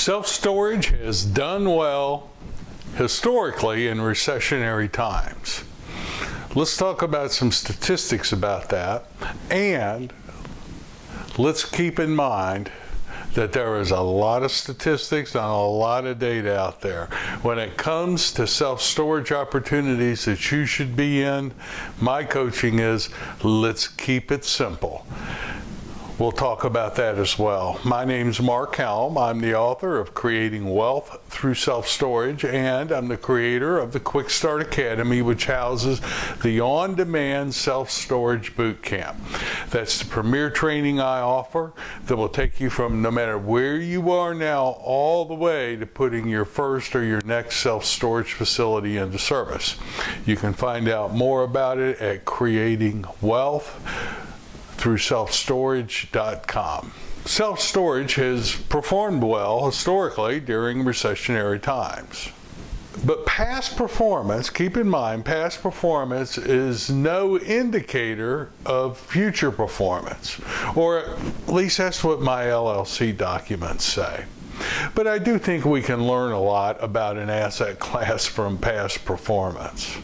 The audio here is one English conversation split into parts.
Self-storage has done well historically in recessionary times. Let's talk about some statistics about that, and let's keep in mind that there is a lot of statistics and a lot of data out there. When it comes to self-storage opportunities that you should be in, my coaching is, let's keep it simple. We'll talk about that as well. My name's Mark Helm. I'm the author of Creating Wealth Through Self-Storage, and I'm the creator of the Quick Start Academy, which houses the on-demand self-storage boot camp. That's the premier training I offer that will take you from no matter where you are now all the way to putting your first or your next self-storage facility into service. You can find out more about it at Creating Wealth through selfstorage.com. Self-storage has performed well historically during recessionary times. But past performance, keep in mind, past performance is no indicator of future performance, or at least that's what my LLC documents say. But I do think we can learn a lot about an asset class from past performance.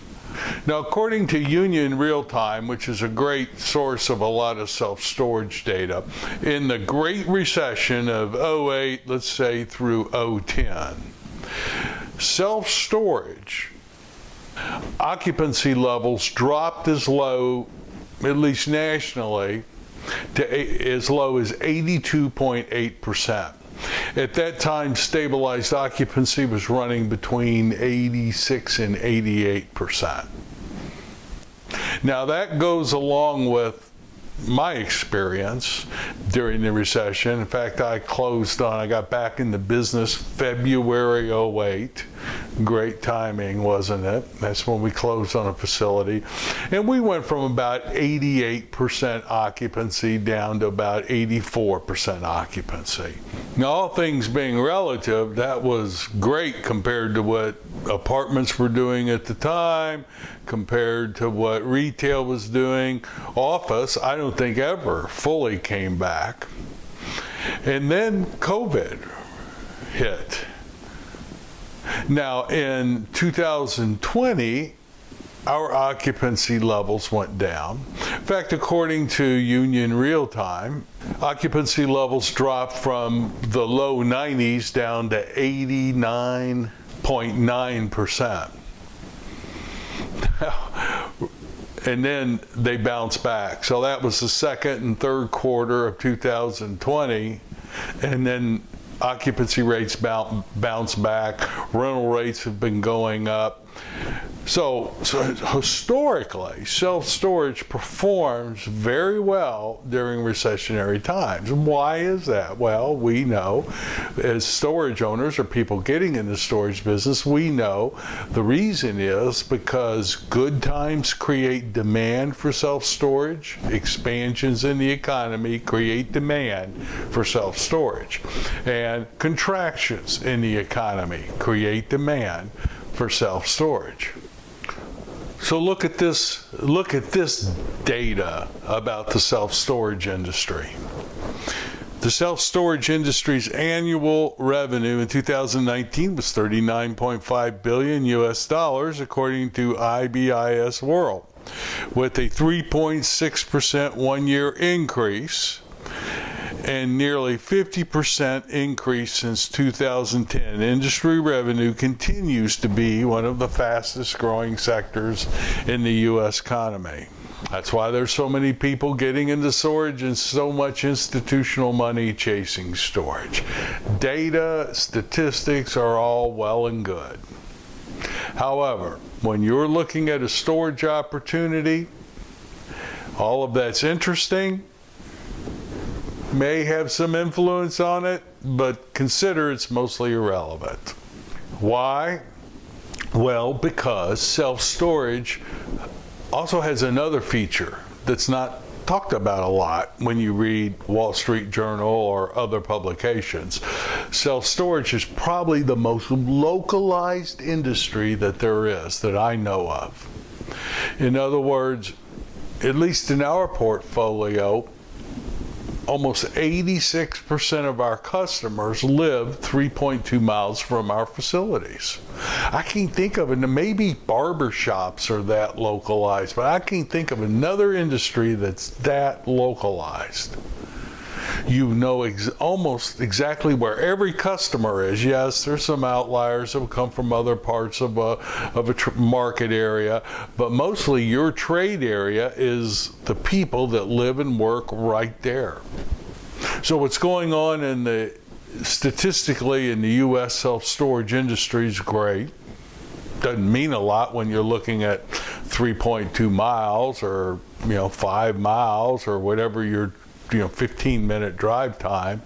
Now, according to Union Real-Time, which is a great source of a lot of self-storage data, in the Great Recession of 08, let's say, through 010, self-storage occupancy levels dropped as low, at least nationally, to as low as 82.8%. At that time, stabilized occupancy was running between 86 and 88%. Now that goes along with my experience during the recession. In fact, I got back into business February 08. Great timing, wasn't it? That's when we closed on a facility. And we went from about 88% occupancy down to about 84% occupancy. Now, all things being relative, that was great compared to what apartments were doing at the time, compared to what retail was doing. Office, I don't think ever fully came back. And then COVID hit. Now, in 2020, our occupancy levels went down. In fact, according to Union Real-Time, occupancy levels dropped from the low 90s down to 89.9%. And then they bounced back. So that was the second and third quarter of 2020. And then occupancy rates bounced back. Rental rates have been going up. So historically, self-storage performs very well during recessionary times. Why is that? Well, we know as storage owners or people getting in the storage business, we know the reason is because good times create demand for self-storage. Expansions in the economy create demand for self-storage. And contractions in the economy create demand for self-storage. So look at this data about the self-storage industry. The self-storage industry's annual revenue in 2019 was $39.5 billion US dollars, according to IBIS World, with a 3.6% one-year increase and nearly 50% increase since 2010. Industry revenue continues to be one of the fastest growing sectors in the U.S. economy. That's why there's so many people getting into storage and so much institutional money chasing storage. Data, statistics are all well and good. However, when you're looking at a storage opportunity, all of that's interesting, may have some influence on it, but consider it's mostly irrelevant. Why? Well, because self-storage also has another feature that's not talked about a lot when you read Wall Street Journal or other publications. Self-storage is probably the most localized industry that there is that I know of. In other words, at least in our portfolio, almost 86% of our customers live 3.2 miles from our facilities. I can't think of it. Maybe barber shops are that localized, but I can't think of another industry that's that localized. You know almost exactly where every customer is. Yes, there's some outliers that will come from other parts of a market area, but mostly your trade area is the people that live and work right there. So what's going on statistically in the U.S. self-storage industry is great. Doesn't mean a lot when you're looking at 3.2 miles or 5 miles or whatever your 15-minute drive time.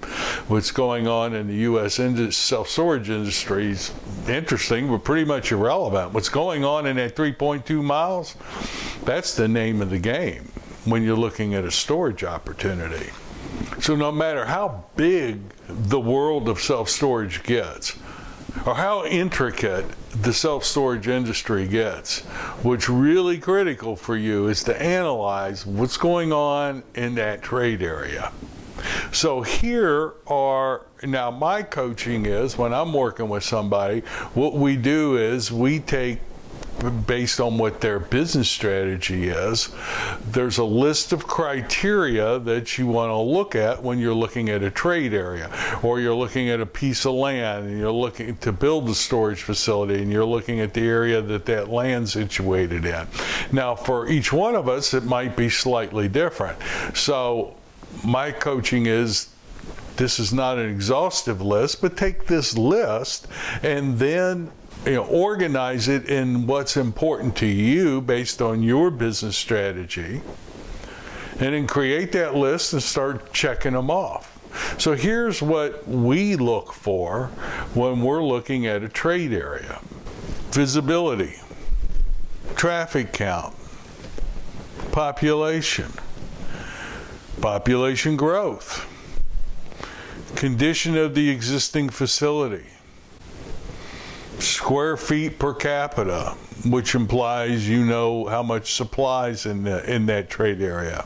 What's going on in the U.S. self-storage industry is interesting, but pretty much irrelevant. What's going on in that 3.2 miles, that's the name of the game when you're looking at a storage opportunity. So no matter how big the world of self-storage gets, or how intricate the self-storage industry gets, what's really critical for you is to analyze what's going on in that trade area. So now my coaching is, when I'm working with somebody, what we do is we take, based on what their business strategy is, there's a list of criteria that you want to look at when you're looking at a trade area, or you're looking at a piece of land and you're looking to build a storage facility and you're looking at the area that land's situated in. Now, for each one of us, it might be slightly different. So my coaching is, this is not an exhaustive list, but take this list and then organize it in what's important to you based on your business strategy, and then create that list and start checking them off. So here's what we look for when we're looking at a trade area: visibility, traffic count, population growth, condition of the existing facility, square feet per capita, which implies how much supplies in that trade area.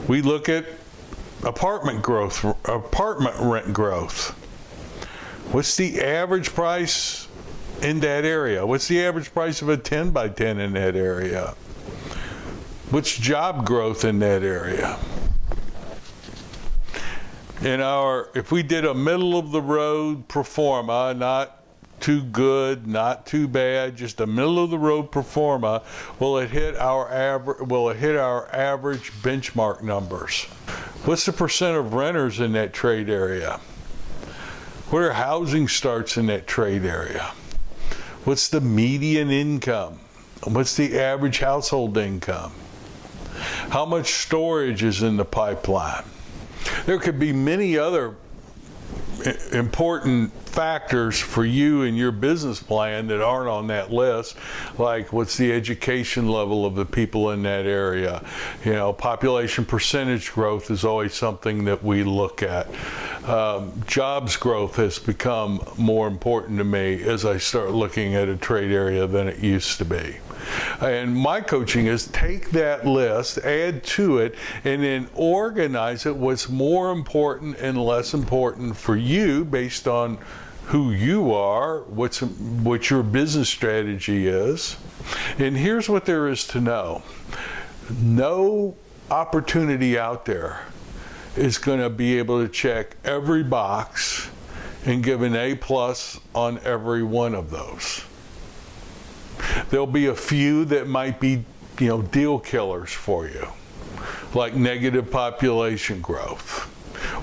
We look at apartment rent growth. What's the average price in that area? What's the average price of a 10 by 10 in that area? What's job growth in that area? If we did a middle of the road pro forma, not too good, not too bad, just a middle of the road pro forma, will it hit our average benchmark numbers? What's the percent of renters in that trade area? What are housing starts in that trade area? What's the median income? What's the average household income? How much storage is in the pipeline? There could be many other important factors for you and your business plan that aren't on that list, like what's the education level of the people in that area. Population percentage growth is always something that we look at. Jobs growth has become more important to me as I start looking at a trade area than it used to be. And my coaching is take that list, add to it, and then organize it what's more important and less important for you based on who you are, what your business strategy is. And here's what there is to know. No opportunity out there is going to be able to check every box and give an A+ on every one of those. There'll be a few that might be, deal killers for you, like negative population growth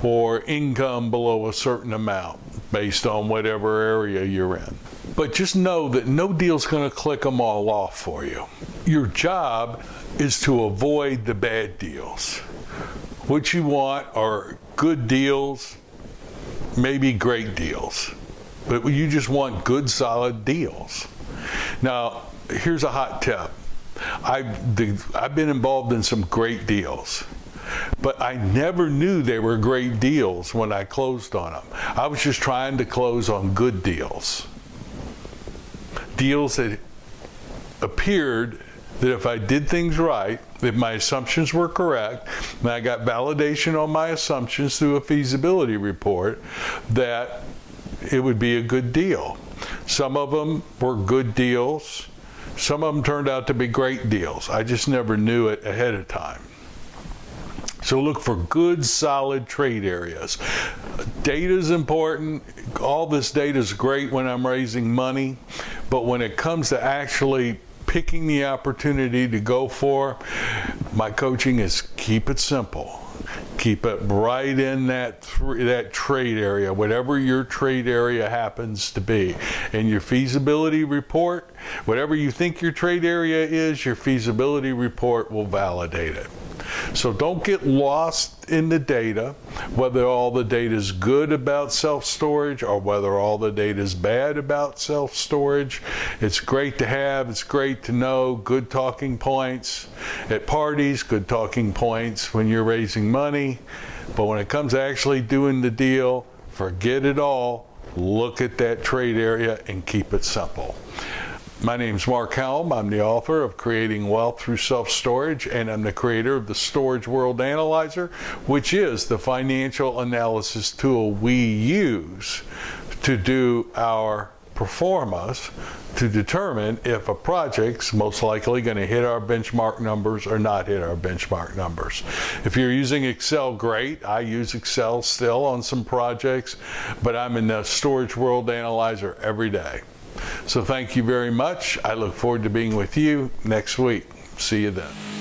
or income below a certain amount based on whatever area you're in. But just know that no deal's going to click them all off for you. Your job is to avoid the bad deals. What you want are good deals, maybe great deals, but you just want good, solid deals. Now, here's a hot tip. I've been involved in some great deals, but I never knew they were great deals when I closed on them. I was just trying to close on good deals. Deals that appeared that if I did things right, if my assumptions were correct, and I got validation on my assumptions through a feasibility report, that it would be a good deal. Some of them were good deals. Some of them turned out to be great deals. I just never knew it ahead of time. So look for good, solid trade areas. Data is important. All this data is great when I'm raising money, but when it comes to actually picking the opportunity to go for, my coaching is keep it simple. Keep it right in that trade area, whatever your trade area happens to be. In your feasibility report, whatever you think your trade area is, your feasibility report will validate it. So don't get lost in the data, whether all the data is good about self-storage or whether all the data is bad about self-storage. It's great to have, it's great to know, good talking points at parties, good talking points when you're raising money. But when it comes to actually doing the deal, forget it all. Look at that trade area and keep it simple. My name's Mark Helm. I'm the author of Creating Wealth Through Self-Storage, and I'm the creator of the Storage World Analyzer, which is the financial analysis tool we use to do our performance to determine if a project's most likely going to hit our benchmark numbers or not hit our benchmark numbers. If you're using Excel, great. I use Excel still on some projects, but I'm in the Storage World Analyzer every day. So thank you very much. I look forward to being with you next week. See you then.